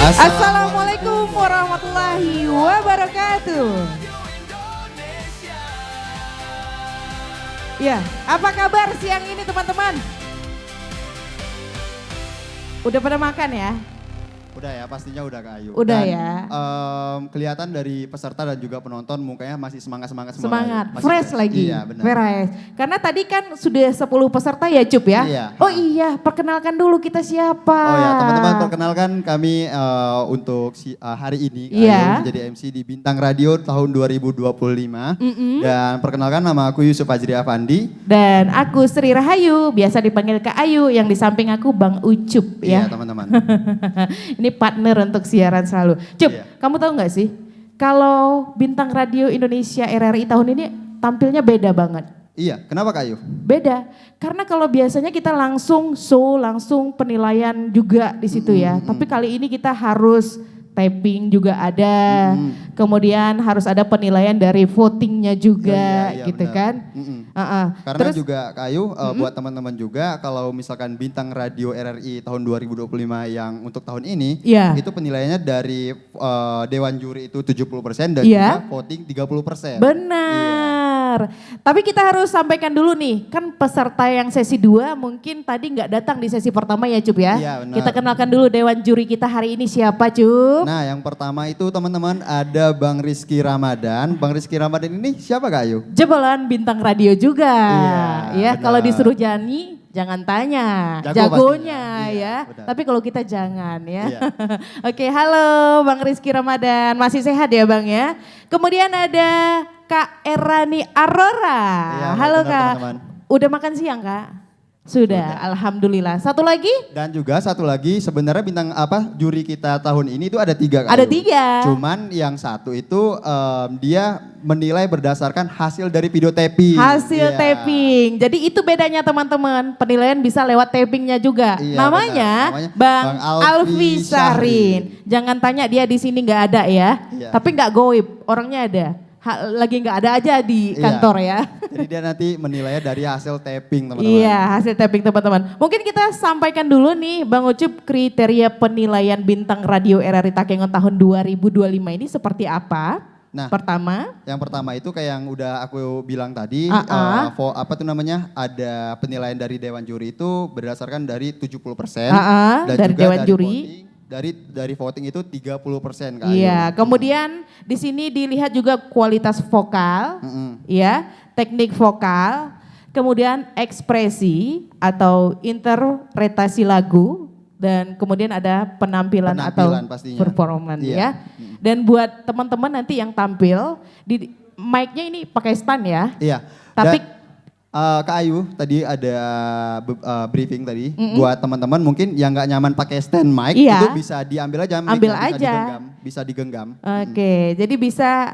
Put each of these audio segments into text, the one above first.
Assalamualaikum warahmatullahi wabarakatuh. Ya, apa kabar siang ini teman-teman? Udah pada makan ya? Udah ya, pastinya udah Kak Ayu. Udah dan, ya. Kelihatan dari peserta dan juga penonton mukanya masih semangat semua. Semangat, Masih fresh lagi. Iya benar. Fresh. Karena tadi kan sudah 10 peserta ya Cup ya? Iya. Oh iya, perkenalkan dulu kita siapa. Oh ya teman-teman, perkenalkan kami untuk hari ini Kak Iya. Ayu menjadi MC di Bintang Radio tahun 2025. Dan perkenalkan nama aku Yusuf Fajri Afandi. Dan aku Sri Rahayu, biasa dipanggil Kak Ayu, yang di samping aku Bang Ucup ya. Iya teman-teman. Ini partner untuk siaran selalu. Cup, Iya. kamu tahu nggak sih kalau Bintang Radio Indonesia RRI tahun ini tampilnya beda banget. Iya, kenapa Kak Ayu? Beda, karena kalau biasanya kita langsung show, langsung penilaian juga di situ ya. Tapi kali ini kita harus taping juga ada, kemudian harus ada penilaian dari votingnya juga, Iya, gitu benar. kan. Karena Terus, juga Kak Ayu, buat teman-teman juga kalau misalkan Bintang Radio RRI tahun 2025 yang untuk tahun ini, Iya. itu penilaiannya dari Dewan Juri itu 70% dan Iya. juga voting 30%. benar. Tapi kita harus sampaikan dulu nih, kan peserta yang sesi 2 mungkin tadi nggak datang di sesi pertama ya Cup ya. Iya, benar. Kita kenalkan dulu Dewan Juri kita hari ini siapa Cup? Nah yang pertama itu teman-teman ada Bang Rizky Ramadan. Bang Rizky Ramadan ini siapa Kak Ayu? Jebolan Bintang Radio juga. Iya, Ya, kalau benar. disuruh nyanyi jangan tanya, Jago jagonya pastinya. Iya, ya. benar. Tapi kalau kita jangan ya. Iya. Oke, halo Bang Rizky Ramadan, masih sehat ya Bang ya. Kemudian ada Kak Erani Aurora. Iya, Halo benar, Kak. teman-teman. Udah makan siang Kak? Sudah, alhamdulillah. Satu lagi? Dan juga satu lagi sebenarnya bintang juri kita tahun ini itu ada 3 Kak Ada Ayu. 3. Cuman yang satu itu dia menilai berdasarkan hasil dari video taping. Hasil Iya. taping. Jadi itu bedanya teman-teman. Penilaian bisa lewat tapingnya juga. Iya, Namanya benar. Namanya Bang Bang Alfi Alfi Sarin. Jangan tanya dia di sini nggak ada ya. Iya. Tapi nggak goib, orangnya ada. Lagi nggak ada aja di Iya. kantor ya. Jadi dia nanti menilainya dari hasil taping teman-teman. Iya, hasil taping teman-teman. Mungkin kita sampaikan dulu nih Bang Ucup, kriteria penilaian Bintang Radio RRI Takengon tahun 2025 ini seperti apa? Nah, Pertama, yang pertama itu kayak yang udah aku bilang tadi, ada penilaian dari Dewan Juri itu berdasarkan dari 70% dan dari juga Dewan dari Juri. dari voting itu 30% Kak Iya, Ayu. kemudian di sini dilihat juga kualitas vokal, ya, teknik vokal, kemudian ekspresi atau interpretasi lagu, dan kemudian ada penampilan atau pastinya. performance Iya. ya. Dan buat teman-teman nanti yang tampil, di mic-nya ini pakai stand ya. Iya. Tapi Kak Ayu tadi ada briefing tadi buat teman-teman mungkin yang nggak nyaman pakai stand mic Iya. itu bisa diambil aja, Ambil mic-nya aja. bisa digenggam. Oke, jadi bisa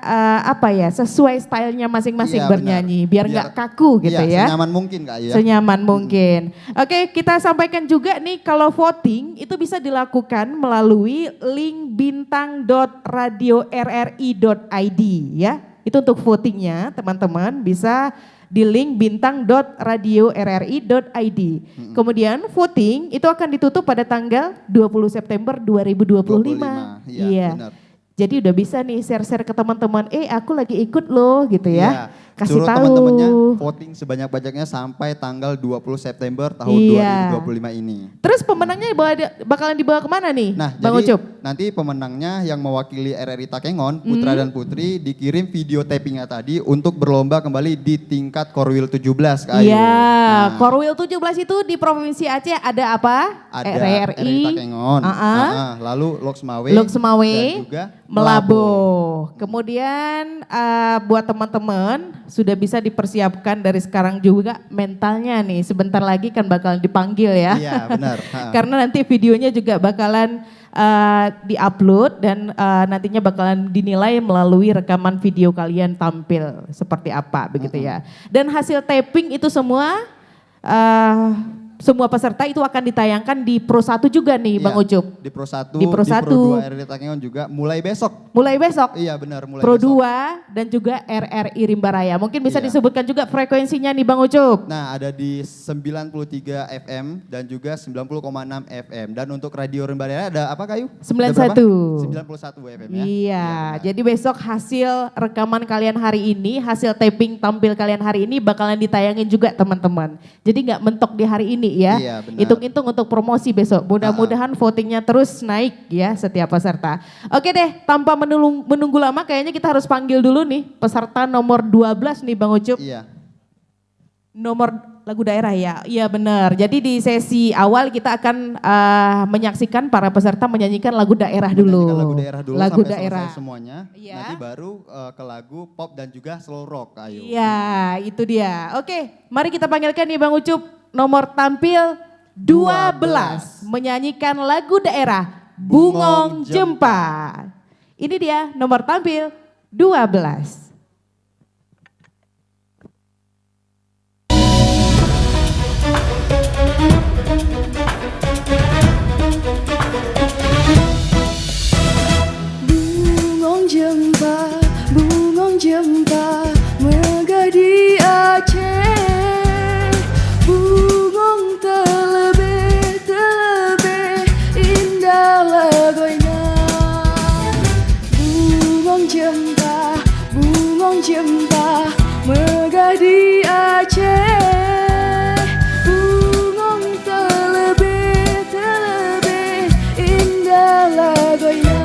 sesuai stylenya masing-masing Iya, bernyanyi, biar nggak Biar- kaku gitu ya. Senyaman mungkin Kak Ayu ya. Senyaman mungkin. Oke, kita sampaikan juga nih kalau voting itu bisa dilakukan melalui link bintang.radiorri.id ya. Itu untuk votingnya teman-teman bisa di link bintang.radiorri.id. Kemudian voting itu akan ditutup pada tanggal 20 September 2025. 25, iya, benar. Jadi udah bisa nih share-share ke teman-teman, aku lagi ikut loh gitu ya. Iya. Kasih Suruh tahu. teman-temannya voting sebanyak-banyaknya sampai tanggal 20 September tahun Iya. 2025 ini. Terus pemenangnya bakalan dibawa kemana nih Nah, Bang jadi Ucup? nanti pemenangnya yang mewakili RRI Takengon, putra dan putri dikirim video tapingnya tadi untuk berlomba kembali di tingkat Korwil 17 Kak Ayu. Iya, Nah, Korwil 17 itu di Provinsi Aceh ada apa? ada RRI, RRI Takengon, lalu Loksmawe, Lok Semawe, dan juga Melabo. Kemudian buat teman-teman sudah bisa dipersiapkan dari sekarang juga mentalnya nih. Sebentar lagi kan bakalan dipanggil ya. Iya benar. Karena nanti videonya juga bakalan di-upload dan nantinya bakalan dinilai melalui rekaman video kalian tampil seperti apa begitu ya. Dan hasil taping itu semua semua peserta itu akan ditayangkan di Pro 1 juga nih Bang Ucup. Di Pro 1, di Pro 1, di Pro 2 RRI Tangeon juga mulai besok. Mulai besok? Iya benar, mulai Pro besok. 2 dan juga RRI Rimba Raya. Mungkin bisa disebutkan juga frekuensinya nih Bang Ucup. Nah ada di 93 FM dan juga 90,6 FM. Dan untuk Radio Rimba Raya ada apa Kayu? 91. 91 FM ya. Iya, jadi besok hasil rekaman kalian hari ini, hasil taping tampil kalian hari ini bakalan ditayangin juga teman-teman. Jadi nggak mentok di hari ini ya. Iya, benar. Hitung-hitung untuk promosi besok. Mudah-mudahan votingnya terus naik ya setiap peserta. Oke deh, tanpa menunggu lama kayaknya kita harus panggil dulu nih peserta nomor 12 nih Bang Ucup. Iya. Nomor lagu daerah ya, iya benar. Jadi di sesi awal kita akan menyaksikan para peserta menyanyikan lagu daerah dulu. Lagu daerah dulu lagu sampai daerah selesai semuanya. Iya. Nanti baru ke lagu pop dan juga slow rock Ayu. Iya, itu dia. Oke, mari kita panggilkan nih Bang Ucup nomor tampil 12 menyanyikan lagu daerah Bungong Jempa. Ini dia nomor tampil 12. Bungong jempa megah di Aceh. Bungong terlebih indah lagoina. Bungong jempa megah di Aceh. Bungong terlebih indah lagoina.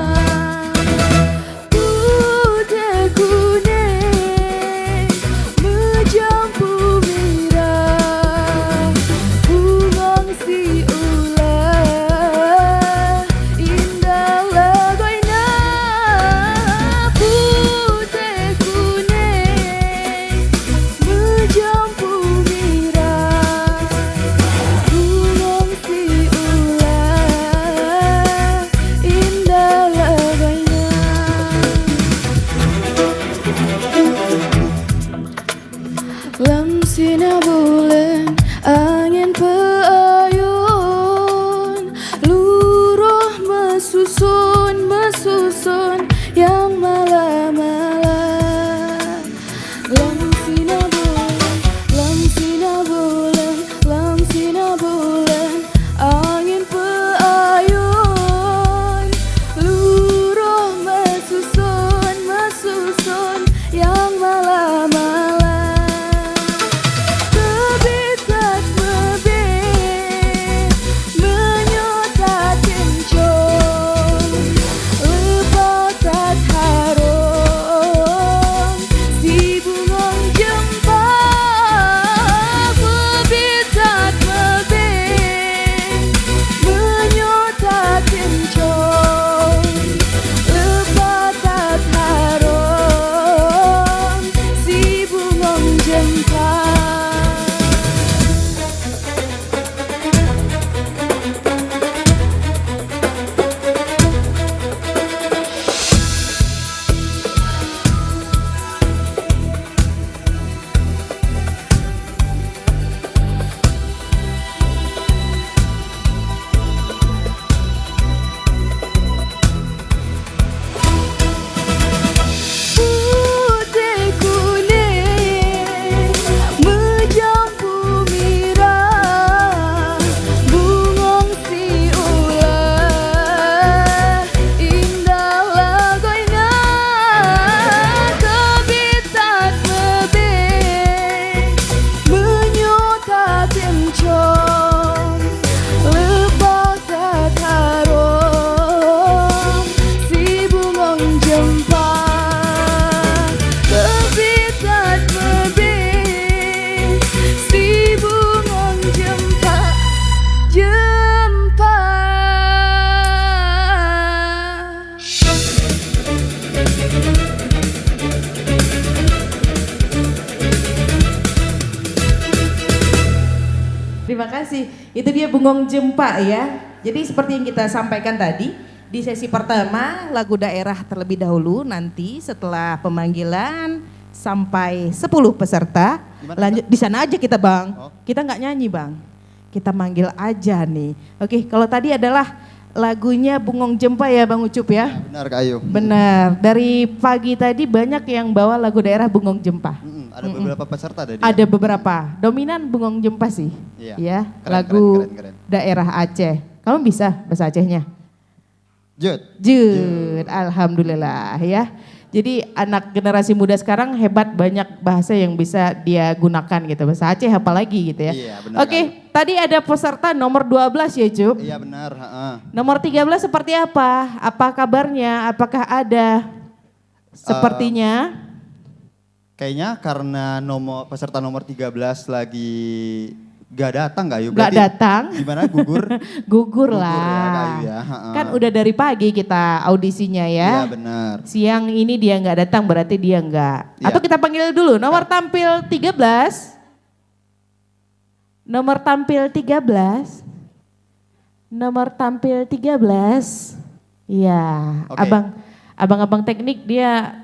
Lamsina bulan angin peayun, luruh mesusun yang malam-malam. Lamsina bulan angin peayun, luruh mesusun yang malam-malam. Terima kasih. Itu dia Bungong Jempa ya. Jadi seperti yang kita sampaikan tadi, di sesi pertama lagu daerah terlebih dahulu, nanti setelah pemanggilan sampai 10 peserta. Gimana, lanjut di sana aja kita Bang. Oh. Kita nggak nyanyi Bang. kita manggil aja nih. Oke, kalau tadi adalah lagunya Bungong Jempa ya Bang Ucup ya? Benar Kak Ayu. Benar, dari pagi tadi banyak yang bawa lagu daerah Bungong Jempa. Ada beberapa peserta dari Ada beberapa, dominan Bungong Jempa sih. Iya. Ya, Keren, lagu keren. daerah Aceh. Kamu bisa bahasa Acehnya? Jut. Jud, alhamdulillah ya. Jadi anak generasi muda sekarang hebat, banyak bahasa yang bisa dia gunakan gitu. Bahasa Aceh apalagi gitu ya. Iya, benar, Oke, tadi ada peserta nomor 12 ya Cup. Iya benar. Nomor 13 seperti apa? Apa kabarnya? Apakah ada? Sepertinya. Kayaknya karena peserta nomor 13 lagi gak datang Kak Ayu. Gak Berarti datang. Gimana gugur? Gugur Ya, lah. Kak Ayu ya. Kan udah dari pagi kita audisinya ya. Iya benar. Siang ini dia nggak datang berarti dia nggak. Iya. Atau kita panggil dulu nomor tampil 13. Nomor tampil 13. Nomor tampil 13. Iya, Oke. abang-abang teknik dia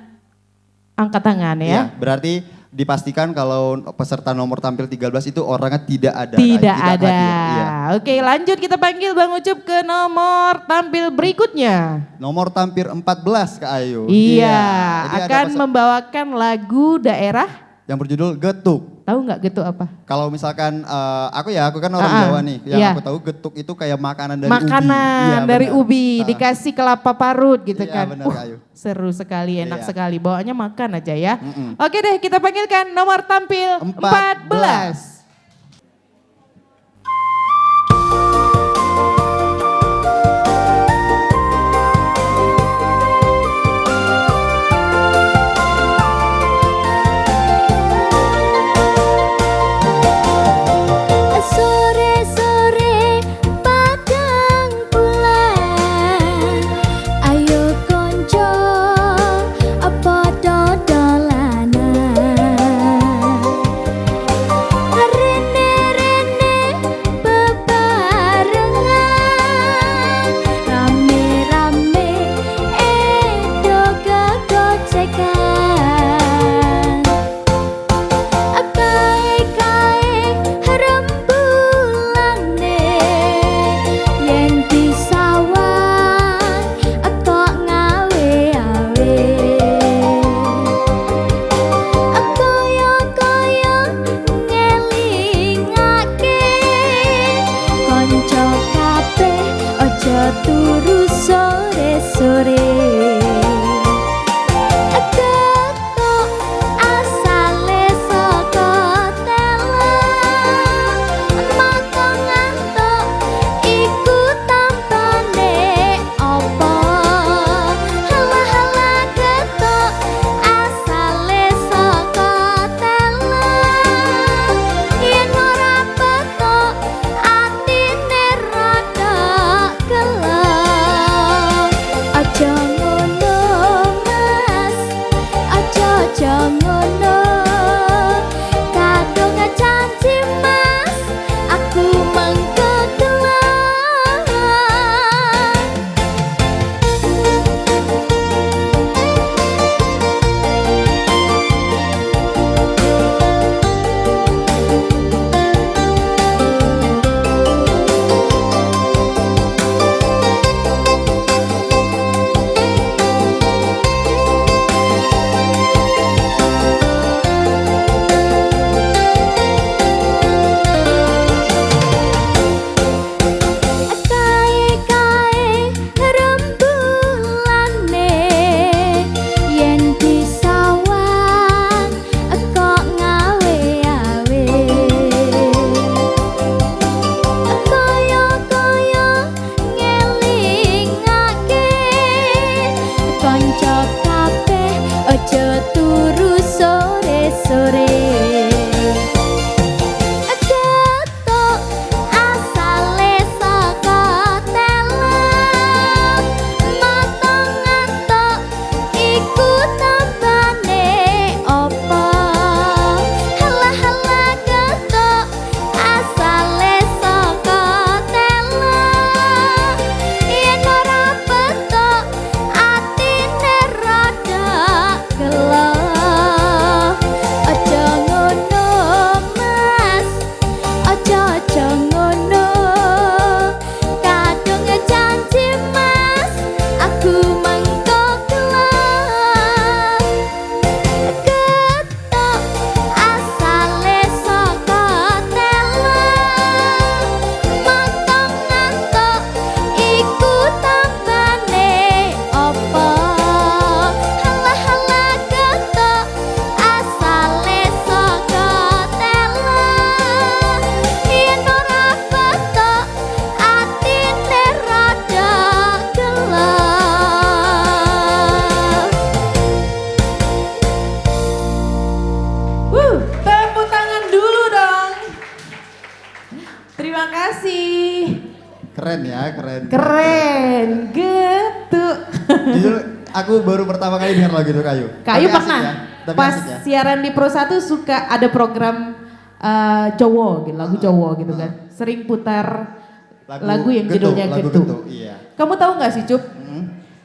angkat tangan ya. Iya, berarti dipastikan kalau peserta nomor tampil 13 itu orangnya tidak ada. Tidak ada. hadir. Iya. Oke, lanjut kita panggil Bang Ucup ke nomor tampil berikutnya. Nomor tampil 14 Kak Ayu. Iya, Jadi ada akan membawakan lagu daerah. yang berjudul Getuk. Tahu nggak getuk apa? Kalau misalkan aku kan orang Jawa nih. Yang iya. aku tahu getuk itu kayak makanan dari ubi. Makanan Iya, dari benar. ubi, dikasih kelapa parut gitu Iya, kan. benar, Kak Ayu. Seru sekali, enak Iya. sekali. Bawaannya makan aja ya. Oke deh, kita panggilkan nomor tampil 14. Sore-sore padang bulan, ayo konco apa dolanan. Keren ya, keren. Keren, gitu. Jujur aku baru pertama kali dengar lagu itu Kayu. Kayu Tapi pernah asik ya, tapi pas asik ya. siaran di Pro 1 suka ada program cowok gitu, lagu cowok gitu kan. Sering putar lagu yang judulnya lagu Getu. Getu, iya. Kamu tahu nggak sih Cup?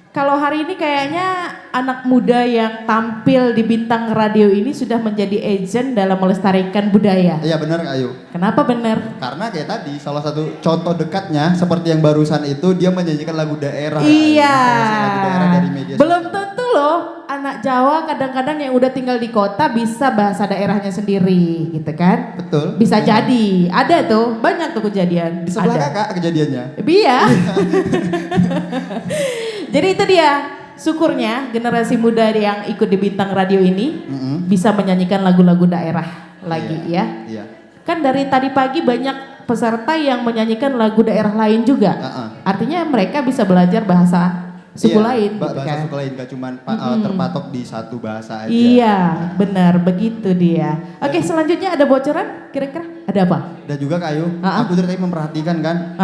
Kalau hari ini kayaknya anak muda yang tampil di bintang radio ini sudah menjadi agent dalam melestarikan budaya. Iya benar Kayu. Kenapa benar? Karena kayak tadi salah satu contoh dekatnya seperti yang barusan itu dia menyanyikan lagu daerah. Iya. Lagu daerah dari media Belum sosial. tentu loh anak Jawa kadang-kadang yang udah tinggal di kota bisa bahasa daerahnya sendiri gitu kan. Betul. Bisa jadi. Ada tuh, banyak tuh kejadian. Di sebelah Ada. kakak kejadiannya. Iya. Jadi itu dia syukurnya generasi muda yang ikut di bintang radio ini bisa menyanyikan lagu-lagu daerah lagi Iya, ya. Iya. Kan dari tadi pagi banyak peserta yang menyanyikan lagu daerah lain juga. Artinya mereka bisa belajar bahasa suku lain gitu bahasa kan. suku lain gak cuma terpatok di satu bahasa aja. Iya, benar begitu dia. Oke, selanjutnya ada bocoran kira-kira ada apa? Dan juga Kayu, aku dari tadi memperhatikan kan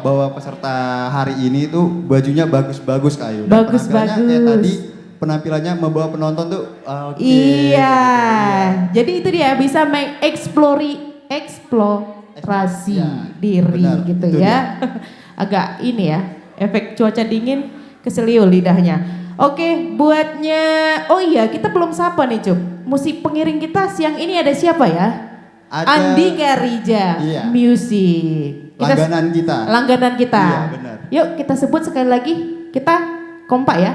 bahwa peserta hari ini tuh bajunya bagus-bagus Kayu. Dan Bagus-bagus. penampilannya kayak tadi penampilannya membawa penonton tuh oke. Iya. Gitu. Jadi itu dia bisa eksplorasi Ya, diri benar, gitu itu ya. Agak ini ya, efek cuaca dingin keseliu lidahnya. Oke, buatnya, oh iya kita belum sapa nih Cup. Musik pengiring kita siang ini ada siapa ya? Ada Andika Rija, Iya. Music. langganan kita. Langganan kita. Iya, benar. Yuk kita sebut sekali lagi, kita kompak ya.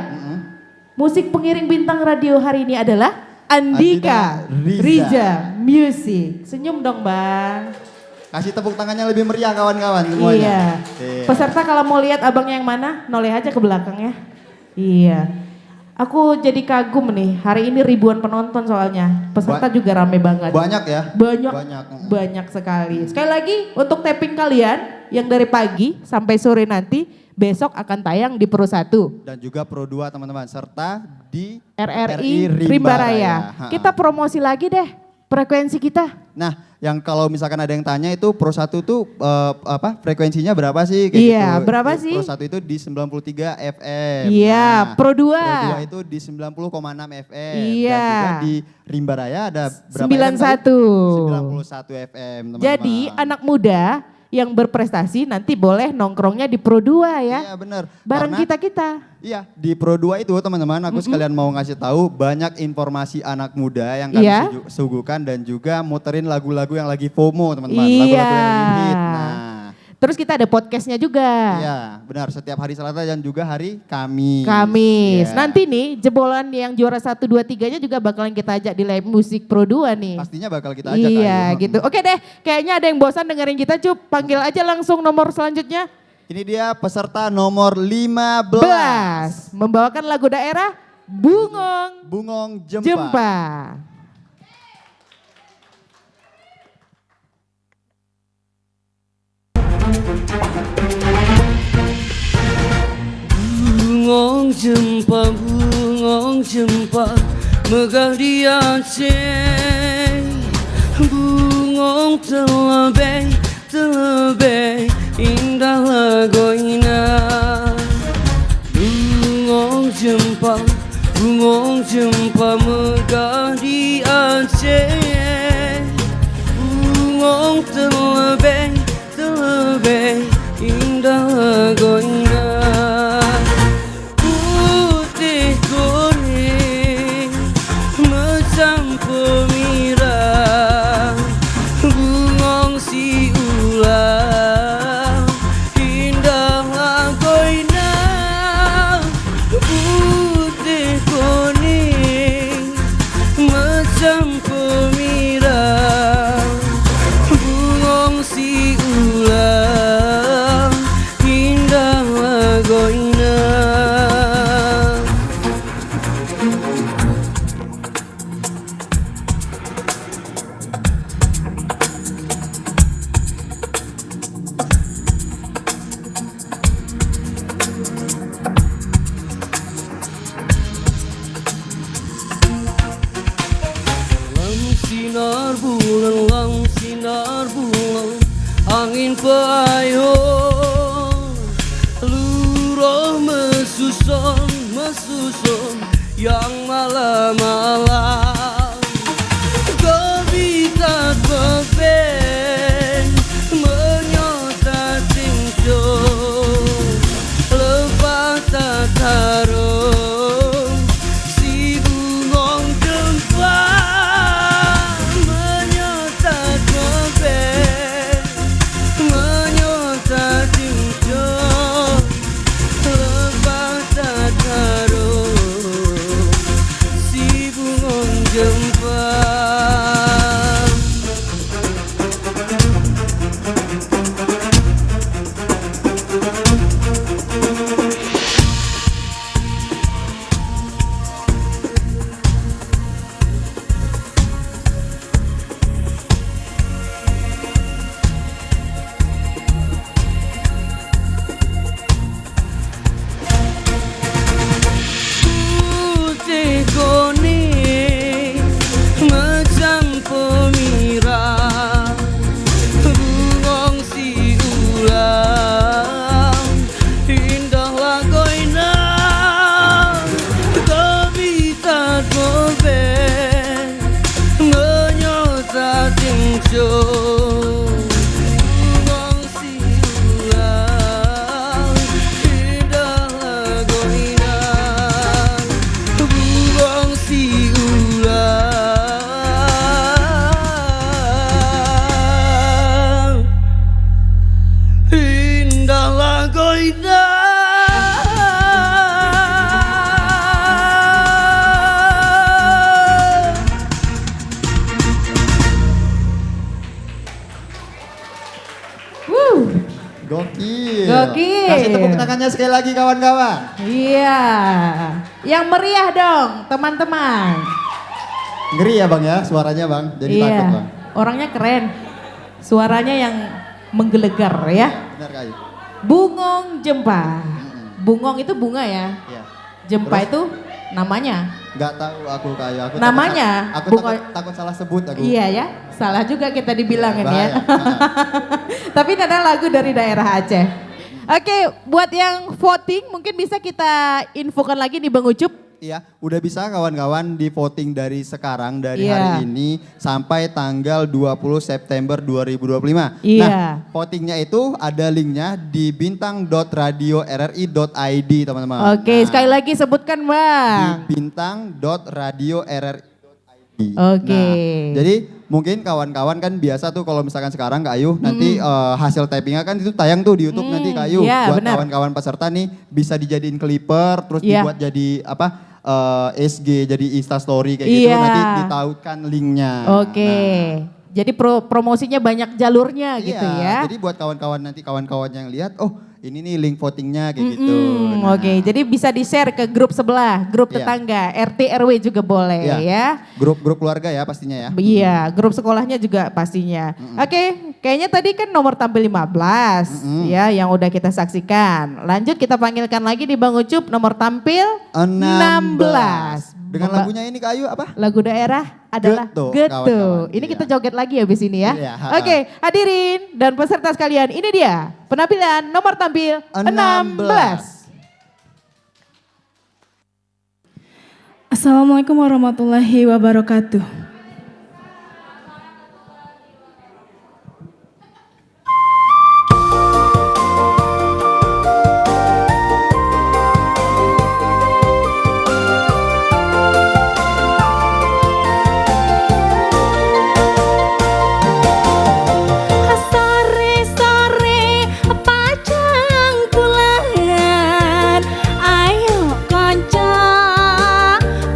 Musik pengiring bintang radio hari ini adalah Andika Andika Rija Music. Senyum dong Bang. Kasih tepuk tangannya lebih meriah kawan-kawan semuanya. Iya. Iya. Peserta kalau mau lihat abangnya yang mana, noleh aja ke belakang ya. Iya. Aku jadi kagum nih, hari ini ribuan penonton soalnya. Peserta juga rame banget. Banyak ya? Banyak sekali. Sekali lagi untuk tapping kalian yang dari pagi sampai sore nanti, besok akan tayang di Pro 1. Dan juga Pro 2 teman-teman, serta di RRI Rimba Raya. Kita promosi lagi deh frekuensi kita. Nah, yang kalau misalkan ada yang tanya itu Pro 1 tuh frekuensinya berapa sih? Iya, gitu. berapa sih? Pro 1 itu di 93 FM. Iya, Pro 2. Pro 2 itu di 90,6 FM. Iya. Dan juga di Rimba Raya ada berapa 91. FM? 91 FM, teman-teman. Jadi anak muda yang berprestasi nanti boleh nongkrongnya di Pro 2 ya. Iya, benar. Bareng Karena- kita-kita. Iya, di Pro 2 itu teman-teman aku sekalian mau ngasih tahu banyak informasi anak muda yang kami Iya. suguhkan dan juga muterin lagu-lagu yang lagi FOMO teman-teman. Iya. Lagu-lagu yang lagi hit. Nah, Terus kita ada podcastnya juga. iya benar setiap hari Selasa dan juga hari Kamis. Kamis. Iya. Nanti nih jebolan yang juara 1, 2, 3-nya juga bakalan kita ajak di live musik Pro 2 nih. Pastinya bakal kita ajak Iya Ayu. gitu. Oke deh, kayaknya ada yang bosan dengerin kita Cup. Panggil aja langsung nomor selanjutnya. Ini dia peserta nomor 15. Membawakan lagu daerah Bungong Bungong Jempa. Jempa. Bungong jempa megah di Aceh. Bungong terlebih indah lagoina. Bungong jempa megah di Aceh. Bungong terlebih indah lagoina. Putih kuning macam pemirah. Bungong si ulang indah lagoina. Putih kuning macam pemirah. Bungong si ulang indah lagoina. Lang sinar bulan, angin payung mesusun yang malam-malam. Kau bisa berband menyota cincong lepas tak taruh si bungong jempol menyota berband menyota cincong lepas tak taruh si bungong jempol. Putih kuning macam pemirah bungong si ulang indahlah goyang kebita goben menyota cincong bungong si ulang indahlah goyang bungong si ulang indahlah goyang. Gokil. Gokil. Kasih tepuk tangannya sekali lagi kawan-kawan. Iya. Yang meriah dong teman-teman. Ngeri ya Bang ya suaranya Bang. Jadi takut Bang. Orangnya keren. Suaranya yang menggelegar ya. Benar Kayu. Bungong Jempa. Bungong itu bunga ya. Iya. Jempa Terus? itu namanya. Nggak tahu aku Kayu. Aku Namanya, Aku bunga- takut salah sebut aku. Iya ya. Salah juga kita dibilangin ya. Bahaya. Tapi ini adalah lagu dari daerah Aceh. Oke, buat yang voting mungkin bisa kita infokan lagi nih Bang Ucup. Iya, udah bisa kawan-kawan di voting dari sekarang, dari Iya. hari ini sampai tanggal 20 September 2025. Iya. Nah, votingnya itu ada linknya di bintang.radio.rri.id teman-teman. Oke, Nah, sekali lagi sebutkan di Bang. bintang.radio.rri.id. Oke. Nah, jadi mungkin kawan-kawan kan biasa tuh kalau misalkan sekarang Kak Ayu nanti hasil typingnya kan itu tayang tuh di YouTube nanti Kak Ayu. iya, Buat benar. kawan-kawan peserta nih bisa dijadiin clipper terus Iya. dibuat jadi apa SG jadi Insta Story kayak gitu Iya. nanti ditautkan linknya. Oke. Nah, Jadi promosinya banyak jalurnya iya, gitu ya. Jadi buat kawan-kawan nanti kawan-kawan yang lihat oh ini nih link votingnya kayak gitu. Mm-mm, Nah, Oke, jadi bisa di-share ke grup sebelah, grup Iya. tetangga, RT RW juga boleh Iya. ya. Grup keluarga ya pastinya ya. Iya, grup sekolahnya juga pastinya. Oke, kayaknya tadi kan nomor tampil 15 ya yang udah kita saksikan. Lanjut kita panggilkan lagi di Bang Ucup nomor tampil 16. Dengan lagunya ini Kak Ayu apa? Lagu daerah adalah Geto, Geto. kawan-kawan. Ini kita Iya. joget lagi habis ini ya. Iya, Oke, hadirin dan peserta sekalian, ini dia penampilan nomor tampil 16. Assalamualaikum warahmatullahi wabarakatuh. Sore-sore pajang bulan, ayo kanca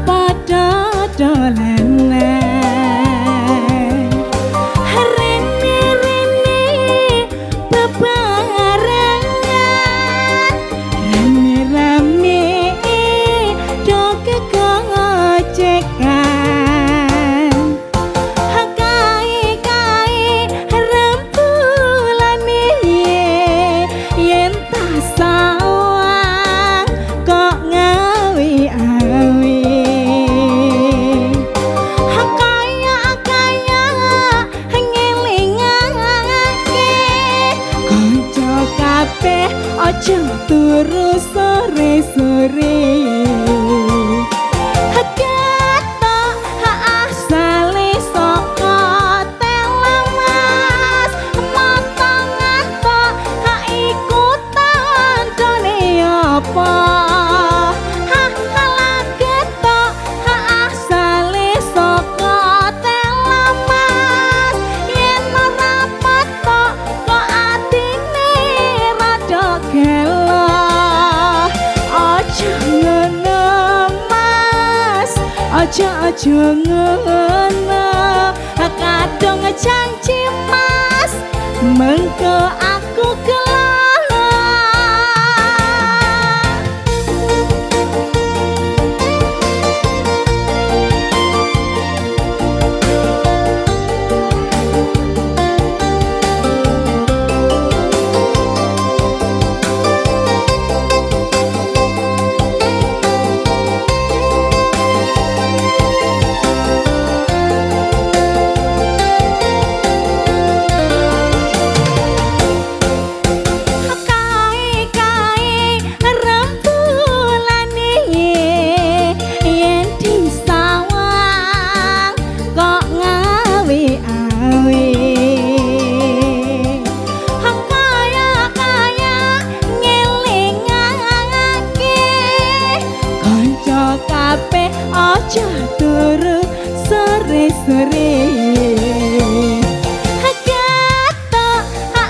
pada dolanan. Rene-rene bebarengan, rame-rame do kegocekan. Kai-kai rempulane yen tak sawang kok ngawi-awi. Kaya ngelingake kanca kabeh aja turu sore-sore. aja ngono kadung janji mas mengko aku kelak. Aja turu sore-sore Ketok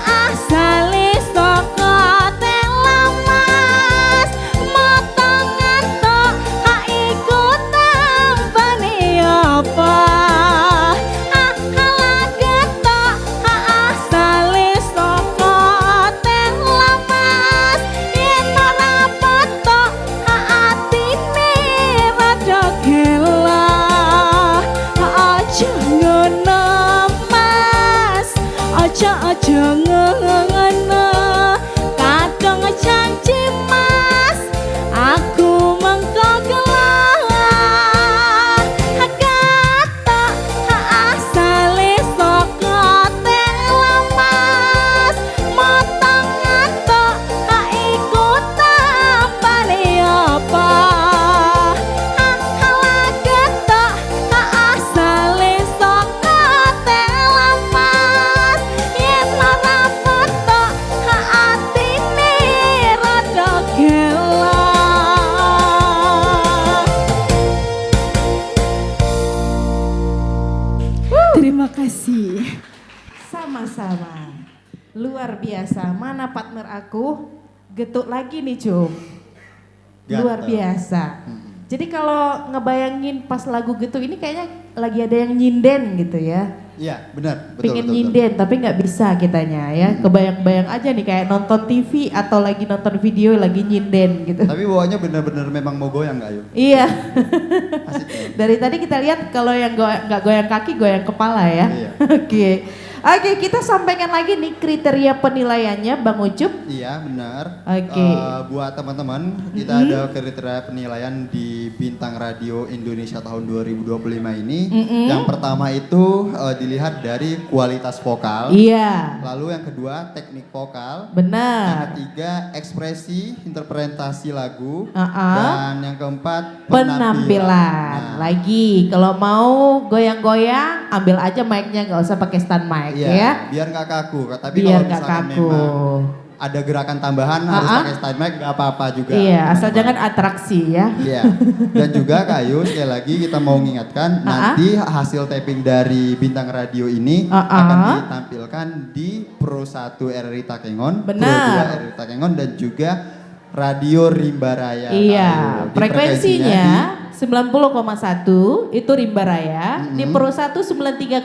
asale saka telamas motongan tok iku tampane apa ala ketok asale saka telamas yen ora patok atine rada aja ngono kadang janji mas aku mengko kelak ketok asale saka telamas motongan tok iku tampane apa ala ketok asale saka telamas yen ora patok atine rada gelak. Terima kasih. Sama-sama. Luar biasa. Mana partner aku? Getuk lagi nih, Cum. Luar Gatel. biasa. Jadi kalau ngebayangin pas lagu getuk ini kayaknya lagi ada yang nyinden gitu ya. Iya, benar. Betul, Pengen betul, nyinden tapi nggak bisa kitanya ya. Kebayang-bayang aja nih kayak nonton TV atau lagi nonton video lagi nyinden gitu. Tapi bawahnya benar-benar memang mau goyang nggak Ayu? Iya. Asik ya? Dari tadi kita lihat kalau yang nggak goyang kaki, goyang kepala ya. Iya. Oke, kita sampaikan lagi nih kriteria penilaiannya, Bang Ucup. Iya benar. Oke. Buat teman-teman, kita ada kriteria penilaian di Bintang Radio Indonesia tahun 2025 ini. Yang pertama itu dilihat dari kualitas vokal. Iya, Lalu yang kedua teknik vokal. Yang benar. ketiga ekspresi interpretasi lagu. Uh-uh. Dan yang keempat Penampilan. Nah, Lagi, kalau mau goyang-goyang, ambil aja mic-nya, nggak usah pakai stand mic iya, ya. biar nggak kaku. Tapi Biar kalau nggak misalkan kaku. memang ada gerakan tambahan harus Uh-uh. pakai stand mic nggak apa-apa juga. Iya, asal teman-teman. jangan atraksi ya. Iya. Dan juga Kak Ayu sekali lagi kita mau mengingatkan nanti hasil taping dari Bintang Radio ini akan ditampilkan di Pro 1 RRI Takengon, Benar. Pro 2 RRI Takengon dan juga Radio Rimba Raya. Kak Iya, Ayu. Di frekuensinya 90,1 itu Rimba Raya, di Pro 1 93,0,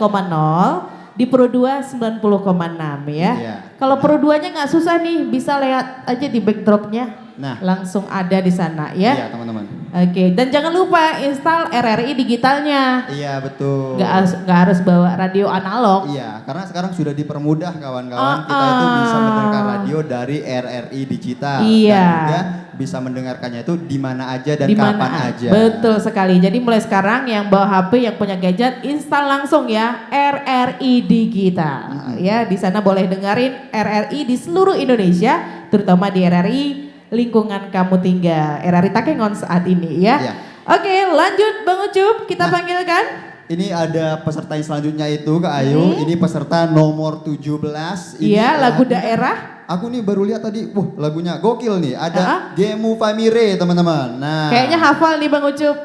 di Pro 2 90,6 ya. Iya. Kalau Pro 2-nya nggak susah nih, bisa lihat aja di backdropnya. Nah. Langsung ada di sana Iya ya. teman-teman. Oke, dan jangan lupa install RRI digitalnya. Iya betul. Nggak harus bawa radio analog. Iya, karena sekarang sudah dipermudah kawan-kawan kita itu bisa mendengar radio dari RRI digital. Iya. Dan juga bisa mendengarkannya itu di mana aja dan Di mana kapan aja. Betul sekali. Jadi mulai sekarang yang bawa HP, yang punya gadget, install langsung ya RRI Digital. Ya, di sana boleh dengerin RRI di seluruh Indonesia, terutama di RRI lingkungan kamu tinggal, RRI Takengon saat ini ya. Iya. Oke, lanjut Bang Ucup, kita panggilkan. Ini ada peserta yang selanjutnya itu Kak Ayu. Ini peserta nomor 17. Ini Iya, lagu ada- daerah. Aku nih baru lihat tadi, lagunya gokil nih. Ada Gemu Famire teman-teman. Nah, Kayaknya hafal nih Bang Ucup.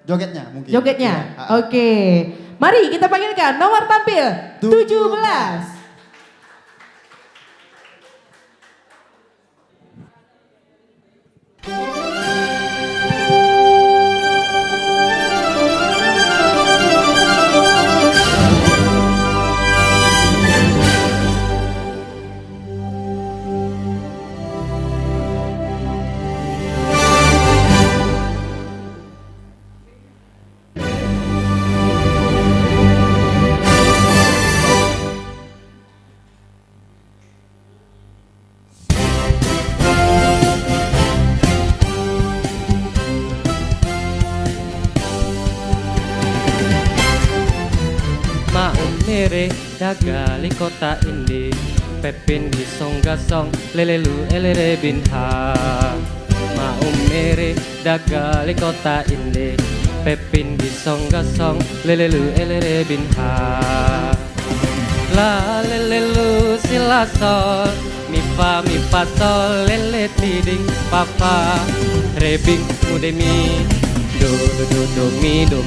jogetnya mungkin. Jogetnya. Iya. Oke. Mari kita panggilkan nomor tampil 17. mere dagali kota indi pepin di songgasong lelelu elere binha mau mere dagali kota indi pepin di songgasong lelelu elere binha la lelelu sila sol mi fa sol lele tiding papa rebing mudemi do mi do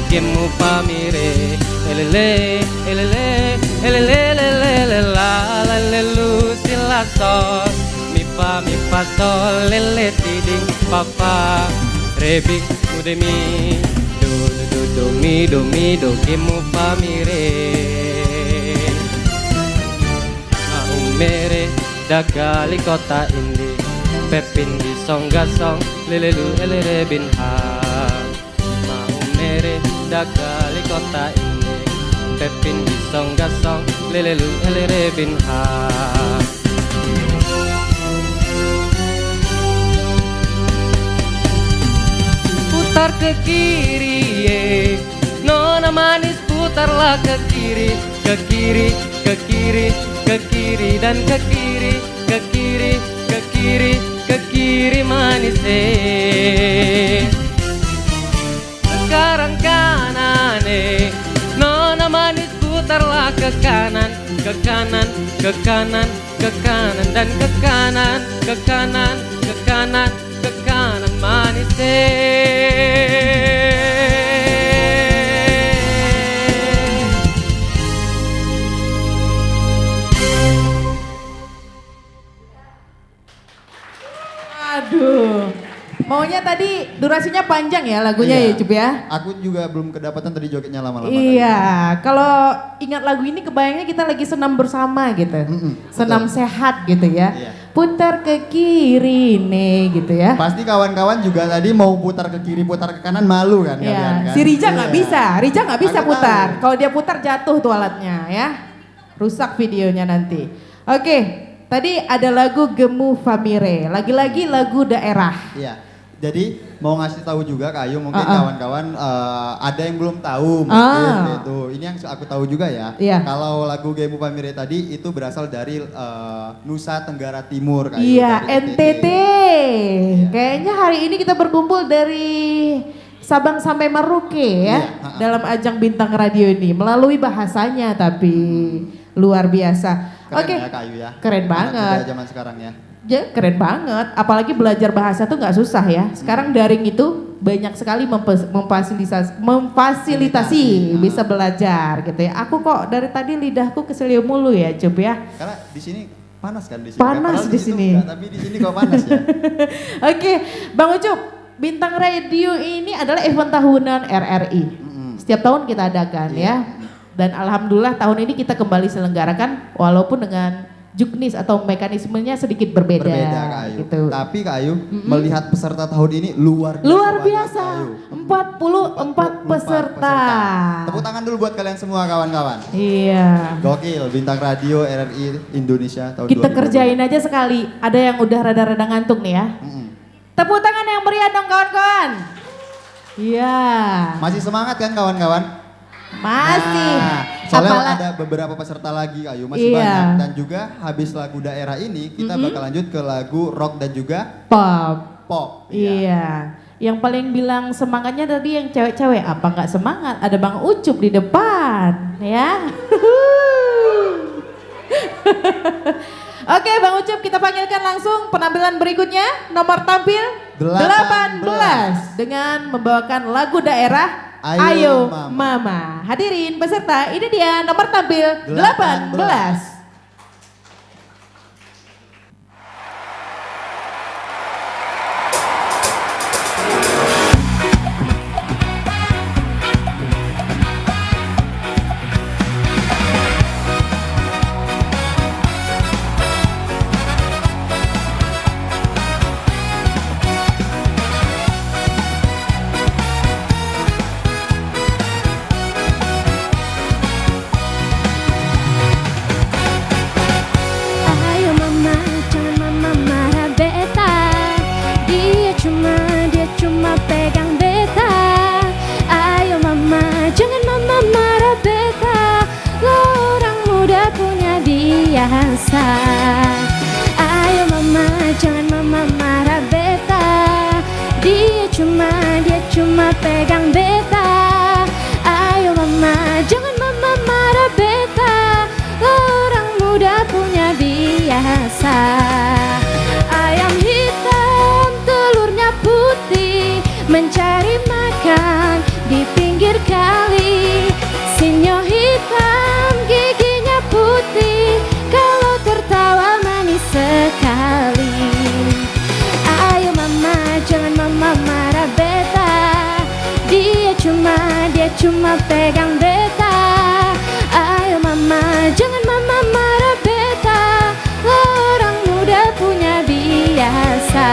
gemu pa mi re elele elele elele elele la lelelu sila sol mi fa sol lele tiding papa rebing mudemi do mi do gemu pa mi re mere dagali kota indi pepin di songgasong lelelu elere binha mau mere dagali kota indi pepin di songgasong lelelu elere binha putar ke kiri nona manis putarlah ke kiri ke kiri ke kiri ke kiri dan ke kiri ke kiri ke kiri ke kiri manis sekarang kanan nona manis putarlah ke kanan ke kanan ke kanan ke kanan dan ke kanan ke kanan ke kanan ke kanan manis Aduh, maunya tadi durasinya panjang ya lagunya ya Cup ya? Aku juga belum kedapatan tadi jogetnya lama-lama. Iya, kalau ingat lagu ini kebayangnya kita lagi senam bersama gitu. Senam betul. sehat gitu ya. Iya. Putar ke kiri nih gitu ya. Pasti kawan-kawan juga tadi mau putar ke kiri, putar ke kanan malu kan kalian Iya, kan? si Rija nggak Iya. bisa, Rija nggak bisa Aku putar. tahu. Kalau dia putar jatuh tuh alatnya ya, rusak videonya nanti. Oke, tadi ada lagu Gemu Famire, lagi-lagi lagu daerah. Iya. Jadi mau ngasih tahu juga Kak Ayu, mungkin Ah. kawan-kawan ada yang belum tahu mungkin gitu. Ini yang aku tahu juga ya. Iya. Kalau lagu Gemu Famire tadi itu berasal dari Nusa Tenggara Timur Kak Ayu, Iya, dari NTT. Iya. Kayaknya hari ini kita berkumpul dari Sabang sampai Merauke ya, Iya, dalam ajang Bintang Radio ini melalui bahasanya tapi luar biasa. Keren Oke, ya Kak Ayu ya. keren Anak banget. muda zaman sekarang ya. Ya, keren banget. Apalagi belajar bahasa tuh nggak susah ya. Sekarang daring itu banyak sekali memfasilitasi Nah. bisa belajar gitu ya. Aku kok dari tadi lidahku keselio mulu ya, Cup ya. Karena di sini panas kan di sini. Panas Padahal di situ sini. enggak, tapi di sini kok panas ya. Oke, Bang Ucup, Bintang Radio ini adalah event tahunan RRI. Setiap tahun kita adakan Iya. ya. Dan alhamdulillah tahun ini kita kembali selenggarakan walaupun dengan juknis atau mekanismenya sedikit berbeda, Berbeda Kak Ayu. gitu. Tapi Kak Ayu melihat peserta tahun ini luar biasa. Luar banget, biasa. Kak Ayu. 44 peserta. Tepuk tangan dulu buat kalian semua kawan-kawan. Iya. Gokil, Bintang Radio RRI Indonesia tahun Kita 2020. kerjain aja sekali. Ada yang udah rada-rada ngantuk nih ya. Tepuk tangan yang meriah dong kawan-kawan. Iya. Masih semangat kan kawan-kawan? Masih. Nah, soalnya Apala- ada beberapa peserta lagi Ayu, masih Iya. banyak. Dan juga habis lagu daerah ini kita bakal lanjut ke lagu rock dan juga Pop. pop. Iya. Yang paling bilang semangatnya tadi yang cewek-cewek. Apa nggak semangat? Ada Bang Ucup di depan, ya. Oke, Bang Ucup, kita panggilkan langsung penampilan berikutnya. Nomor tampil 18 dengan membawakan lagu daerah Ayo Ayo Mama. Mama. Hadirin peserta, ini dia nomor tampil 18. biasa. Ayo mama, jangan mama marah beta. Dia cuma pegang beta. Ayo mama, jangan mama marah beta. Orang muda punya biasa. Ayam hitam telurnya putih, mencari makan di pinggir kali. Sinyo hitam giginya putih, kalau tertawa manis sekali. Ayo mama, jangan mama marah beta. Dia cuma pegang beta. Ayo mama, jangan mama marah beta. Orang muda punya biasa.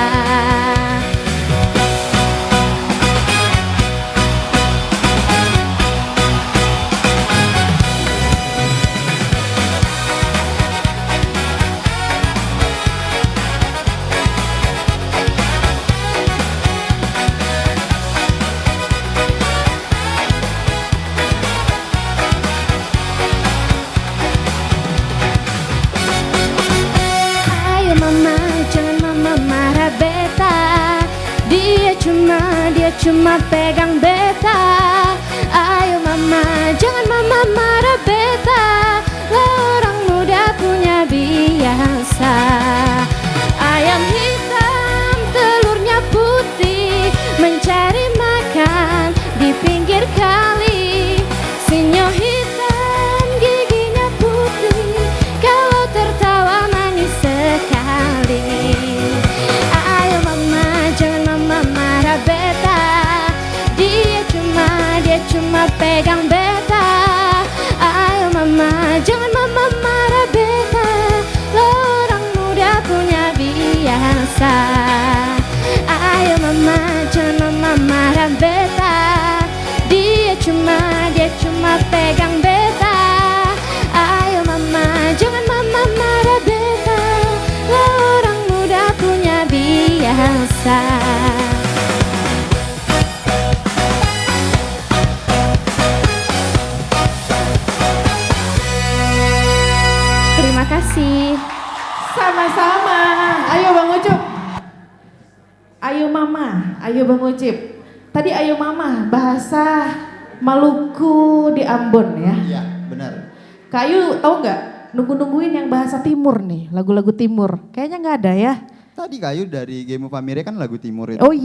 Ayo mama, jangan mama marah beta. Dia cuma pegang beta. Ayo mama, jangan mama marah beta. Orang muda punya biasa. Ayam hitam telurnya putih, mencari makan di pinggir kali. Sinyo hitam giginya putih, kalau tertawa manis sekali. Ayo mama, jangan mama marah beta. Dia cuma pegang beta. Ayo mama, jangan mama marah beta. Orang muda punya biasa. Ayo mama, jangan mama marah beta. Dia cuma pegang beta. Ayo mama, jangan mama marah beta. Orang muda punya biasa. Terima kasih. Sama-sama. Ayo Bang Ucup. Ayo mama, ayo Bang Ucip. Tadi ayo mama, bahasa Maluku di Ambon ya. Iya, benar. Kayu tahu nggak? Nungguin yang bahasa timur nih, lagu-lagu timur. Kayaknya nggak ada ya. Tadi Kayu dari Game of Amire kan lagu timur itu. Oh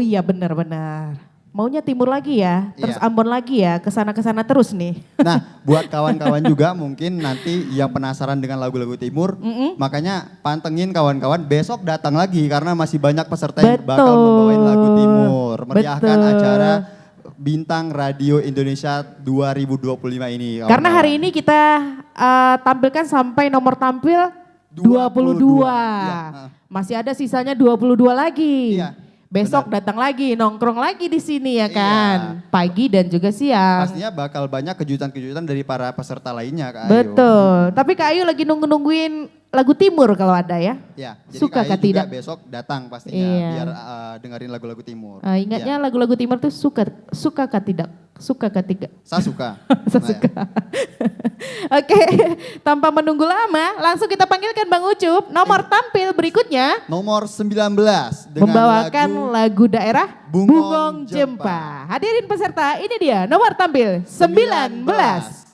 iya benar-benar. Maunya timur lagi ya, terus Iya. Ambon lagi ya, kesana-kesana terus nih. Nah, buat kawan-kawan juga mungkin nanti yang penasaran dengan lagu-lagu timur, makanya pantengin kawan-kawan besok datang lagi karena masih banyak peserta yang bakal Betul. membawain lagu timur, meriahkan Betul. acara Bintang Radio Indonesia 2025 ini. Karena kawan-kawan. hari ini kita tampilkan sampai nomor tampil 22. Ya. Masih ada sisanya 22 lagi. Iya, Besok benar. datang lagi, nongkrong lagi di sini ya Iya. kan. Pagi dan juga siang. Pastinya bakal banyak kejutan-kejutan dari para peserta lainnya Kak Ayu. Betul. Tapi Kak Ayu lagi nungguin lagu timur kalau ada ya. Ya, jadi Suka Kak kah Ayu juga tidak? besok datang pastinya Iya. biar dengerin lagu-lagu timur. Ingatnya Iya. lagu-lagu timur tuh suka kah tidak? Suka kah tidak? Saya suka. Saya Nah, suka. Oke, tanpa menunggu lama, langsung kita panggilkan Bang Ucup. Nomor tampil berikutnya Nomor 19 dengan membawakan lagu daerah Bungong Jempa. Hadirin peserta, ini dia nomor tampil 19.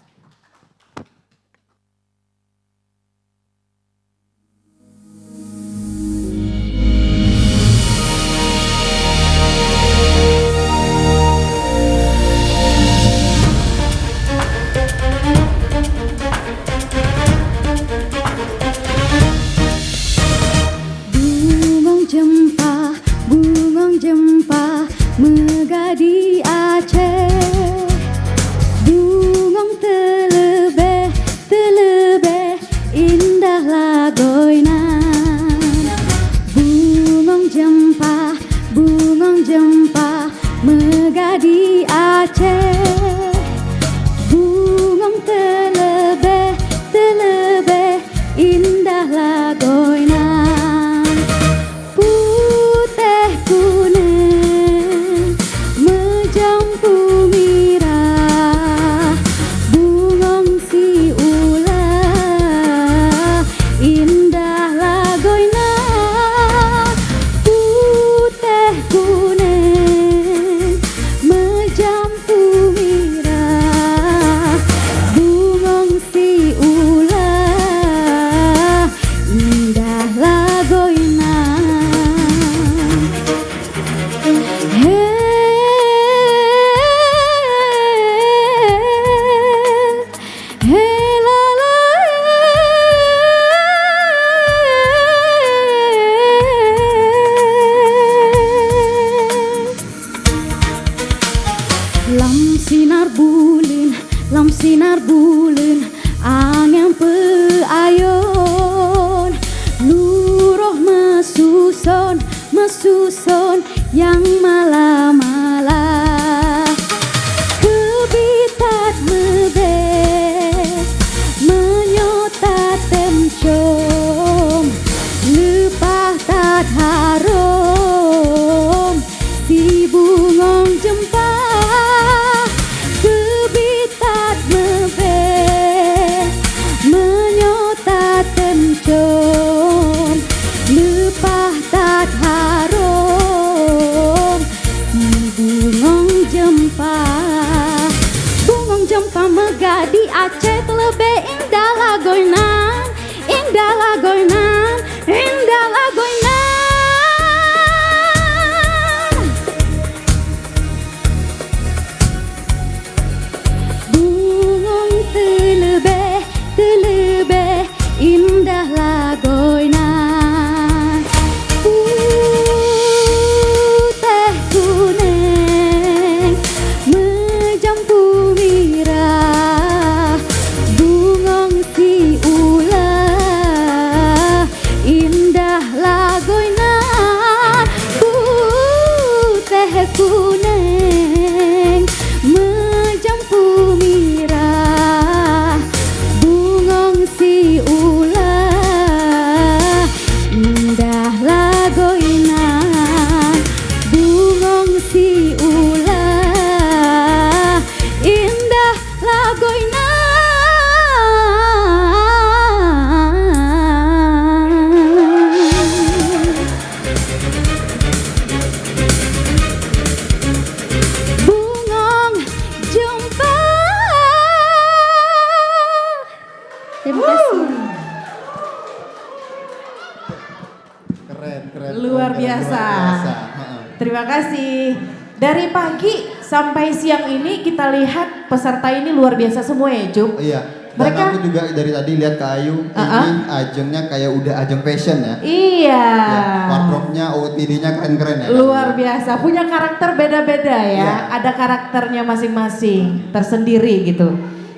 Bungong jempa megah di Aceh. Bungong telebeh indah lagoinan. Bungong jempa megah di Aceh. Bungong telebeh indah lagoinan. Putih kuning mesusun yang malam-malam. Kebitat mebes menyota temcom, lepah tat harum si bungong jempa. Kebitat mebes menyota temcom, lepah tat harum si bungong jempa. Bungong jempa megah di Aceh terlebih indah lagoinan, indah lagoinan, indah lagoinan. Bungong terlebih, terlebih indah lagoinan. Putih kuning menjampu mirah, bungong si ulah indah lagoinan. Putih kuning menjampu mirah, bungong si ulah indah lagoinan. Bungong si ulah indah lagoinan. Bungong jumpa. Terima kasih. Keren, keren. Luar keren, biasa. Heeh. Terima kasih. Dari pagi sampai siang ini kita lihat peserta ini luar biasa semua ya, Jup. Iya. Dan Mereka- aku juga dari tadi lihat Kak Ayu, ini ajengnya kayak udah ajeng fashion ya. Iya. Ya, wardrobe-nya, OOTD-nya keren-keren ya. Kak Luar Ayu. biasa, punya karakter beda-beda ya. Iya. Ada karakternya masing-masing, tersendiri gitu.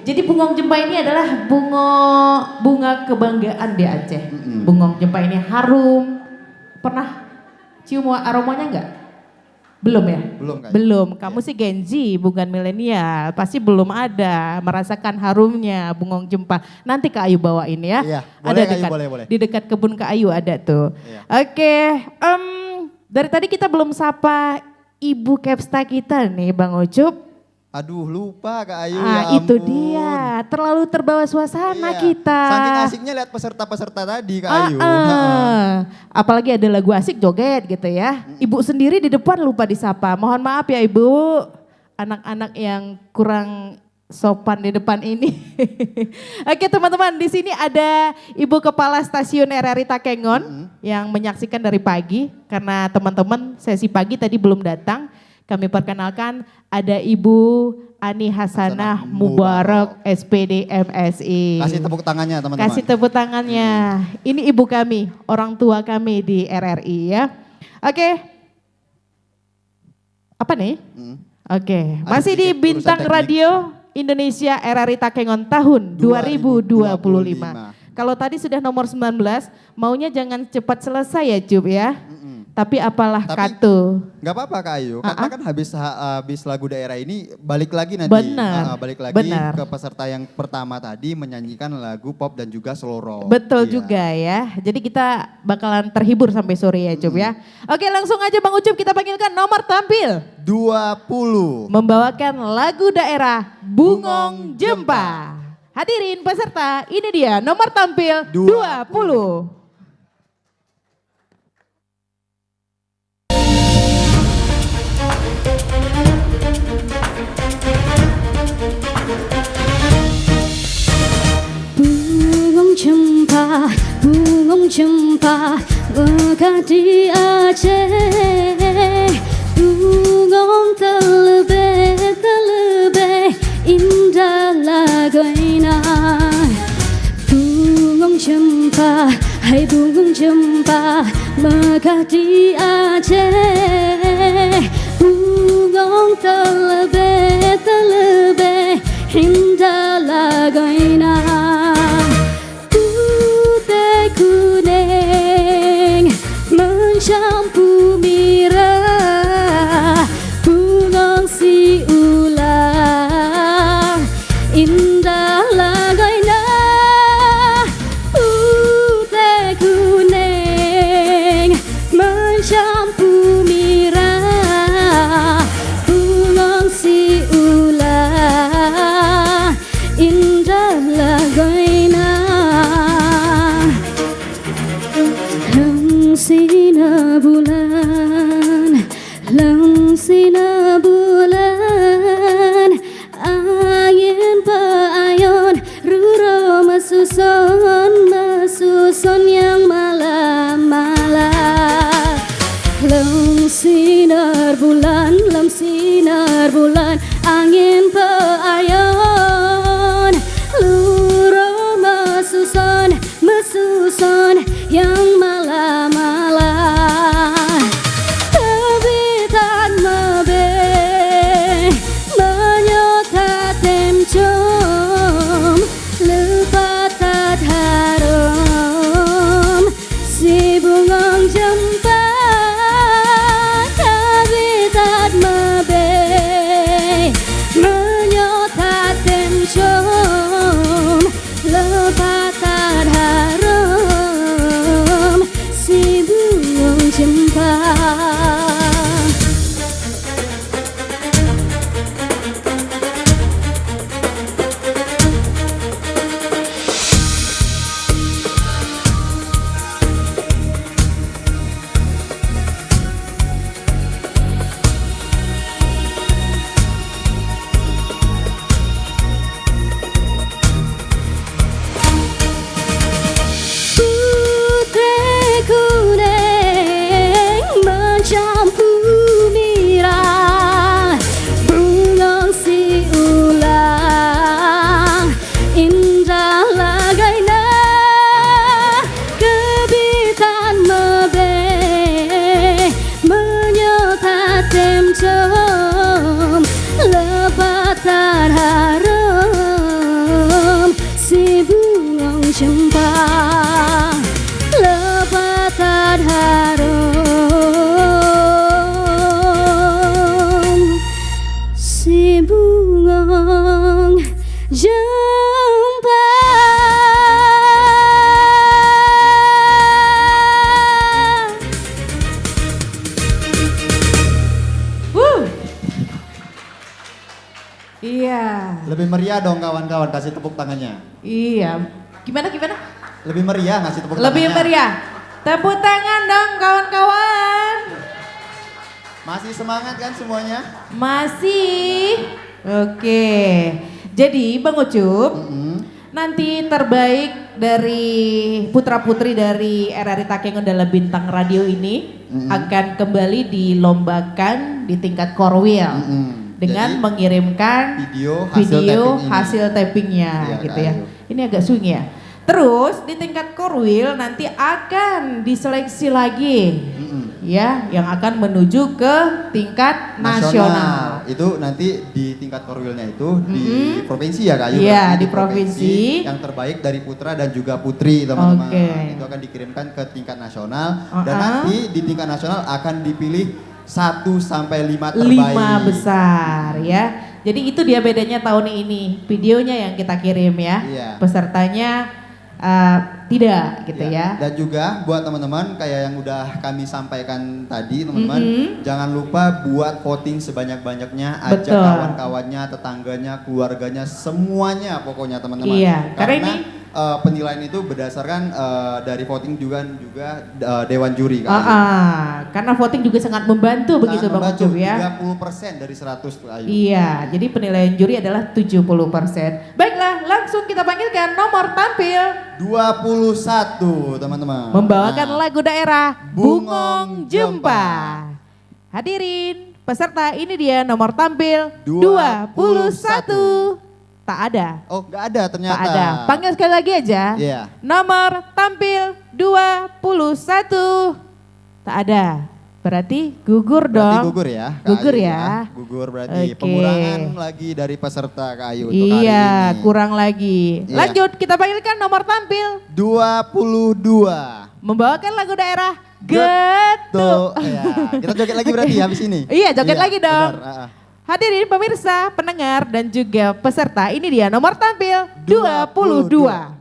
Jadi bungong jempa ini adalah bunga kebanggaan di Aceh. Mm-mm. Bungong jempa ini harum. Pernah cium aromanya enggak? Belum ya? Belum Kak Ayu. Belum. Kamu sih Gen Z, bukan milenial. Pasti belum ada merasakan harumnya bungong jempa. Nanti Kak Ayu bawain ya. Iya, Ada boleh, Kak Ayu, dekat boleh. di dekat kebun Kak Ayu ada tuh. Iya. Oke, dari tadi kita belum sapa Ibu Kepsta kita nih Bang Ucup. Aduh lupa Kak Ayu, Ah, ya itu ampun. dia. Terlalu terbawa suasana Iya. kita. Saking asiknya lihat peserta-peserta tadi Kak Ayu. Apalagi ada lagu asik joget gitu ya. Ibu sendiri di depan lupa disapa. Mohon maaf ya Ibu. Anak-anak yang kurang sopan di depan ini. Oke teman-teman, di sini ada Ibu Kepala Stasiun RRI Takengon yang menyaksikan dari pagi karena teman-teman sesi pagi tadi belum datang. Kami perkenalkan ada Ibu Ani Hasanah Hasanah Mubarak SPD MSI. Kasih tepuk tangannya teman-teman. Kasih tepuk tangannya. Ini ibu kami, orang tua kami di RRI ya. Oke. Apa nih? Oke, Ada masih di sedikit Bintang urusan teknik. Radio Indonesia RRI Takengon tahun 2025. Kalau tadi sudah nomor 19, maunya jangan cepat selesai ya Cub ya. Tapi apalah Tapi- katu. Gak apa-apa Kak Ayu, karena kan habis lagu daerah ini balik lagi nanti. Benar, Balik lagi benar. ke peserta yang pertama tadi menyanyikan lagu pop dan juga slow rock. Betul Iya. juga ya. Jadi kita bakalan terhibur sampai sore ya Cub ya. Oke langsung aja Bang Ucup kita panggilkan nomor tampil. 20. Membawakan lagu daerah Bungong Jempa. Hadirin peserta, ini dia nomor tampil 20. Bungong jempa mekar di Aceh. Bungong terlebih indah lagoinan. Bungong jempa, hai bungong jempa mekar di Aceh. Bungong terlebih indah lagoinan. Putih kuning mencampur bulan Lang sinar bulan Angin peayon Ruro Masuson yang malam-malam Lam sinar bulan Angin peayon Ruro Masuson yang malam-malam Tebitan mebe Menyota temcom Lepatat harum Si bungong jempa Tebitan mebe Menyota temcom Lepatat harum Si bungong jempa Putih kuning mencampur merah Bungong si ulang indah lagainya Kebitan mebe menyota temcom Lepatan harum si bungong cempang Lepatan harum si bungong jempang Iya. Lebih meriah dong kawan-kawan, kasih tepuk tangannya. Iya. Gimana? Lebih meriah ngasih tepuk tangannya. Lebih meriah. Tepuk tangan dong kawan-kawan. Masih semangat kan semuanya? Masih. Oke. Jadi Bang Ucup, nanti terbaik dari putra-putri dari RRI Takengon dalam Bintang Radio ini akan kembali dilombakan di tingkat Korwil. Dengan Jadi, mengirimkan video hasil tappingnya Iya, gitu Kak ya. Ayu. Ini agak swing ya. Terus di tingkat Korwil nanti akan diseleksi lagi ya yang akan menuju ke tingkat nasional. Itu nanti di tingkat Korwilnya itu di provinsi ya Kak Ayu? Iya, Berarti di provinsi. Yang terbaik dari putra dan juga putri teman-teman. Oke. Itu akan dikirimkan ke tingkat nasional dan nanti di tingkat nasional akan dipilih 1 sampai 5 terbaik. 5 besar ya. Jadi itu dia bedanya tahun ini. Videonya yang kita kirim ya. Iya. Pesertanya tidak gitu ya. Dan juga buat teman-teman kayak yang udah kami sampaikan tadi teman-teman, jangan lupa buat voting sebanyak-banyaknya, ajak Betul. kawan-kawannya, tetangganya, keluarganya, semuanya pokoknya teman-teman. Iya, karena ini penilaian itu berdasarkan dari voting juga dewan juri kan. Karena voting juga sangat membantu begitu Bang Ucup ya. 30% dari 100 tuh Ayu. Iya, jadi penilaian juri adalah 70%. Baiklah, langsung kita panggilkan nomor tampil 21 teman-teman. membawakan Nah, lagu daerah Bungong Bungong Jempa. Hadirin peserta, ini dia nomor tampil 21. Tak ada. Oh, nggak ada ternyata. Tak ada. Panggil sekali lagi aja. Iya. Nomor tampil 21. Tak ada. Berarti gugur dong. Berarti gugur ya. Kak Gugur Ayu ya. Gugur berarti Oke. pengurangan lagi dari peserta Kak Ayu untuk hari Iya, ini. kurang lagi. Iya. Lanjut, kita panggilkan nomor tampil 22. membawakan lagu daerah Getuk. Tuh, ya. Kita joget lagi berarti ya habis ini. Iya, joget lagi dong. Benar. Hadirin pemirsa, pendengar dan juga peserta, ini dia nomor tampil 22.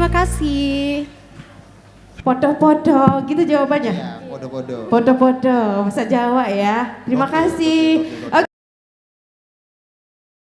Terima kasih. Podo-podo, gitu jawabannya? Ya, podo-podo. Podo-podo, bahasa Jawa ya. Terima kasih. Oke.